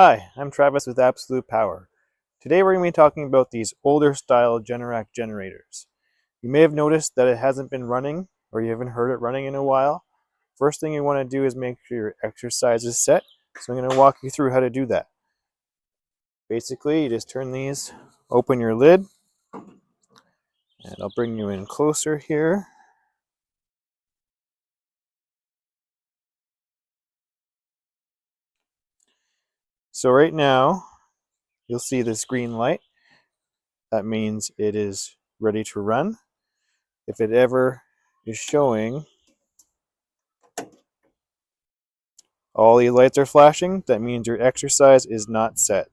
Hi, I'm Travis with Absolute Power. Today we're going to be talking about these older style Generac generators. You may have noticed that it hasn't been running or you haven't heard it running in a while. First thing you want to do is make sure your exercise is set. So I'm going to walk you through how to do that. Basically, you just turn these, open your lid, and I'll bring you in closer here. So right now, you'll see this green light. That means it is ready to run. If it ever is showing all these lights are flashing, that means your exercise is not set.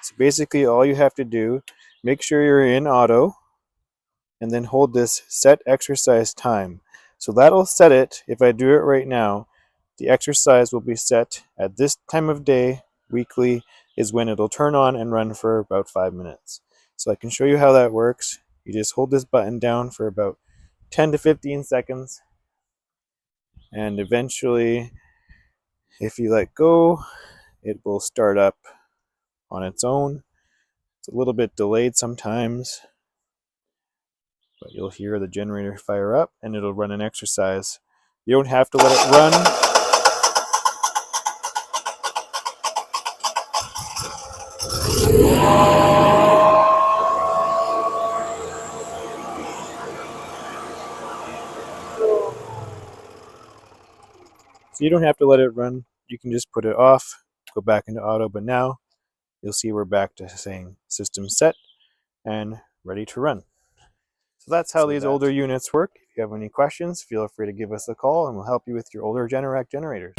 So basically all you have to do, make sure you're in auto and then hold this set exercise time. So that'll set it. If I do it right now, the exercise will be set at this time of day, weekly, is when it'll turn on and run for about 5 minutes. So I can show you how that works. You just hold this button down for about 10 to 15 seconds, and eventually, if you let go, it will start up on its own. It's a little bit delayed sometimes, but you'll hear the generator fire up and it'll run an exercise. You don't have to let it run. So you don't have to let it run. You can just put it off, go back into auto, but now you'll see we're back to saying system set and ready to run. So that's how these older units work. If you have any questions, feel free to give us a call and we'll help you with your older Generac generators.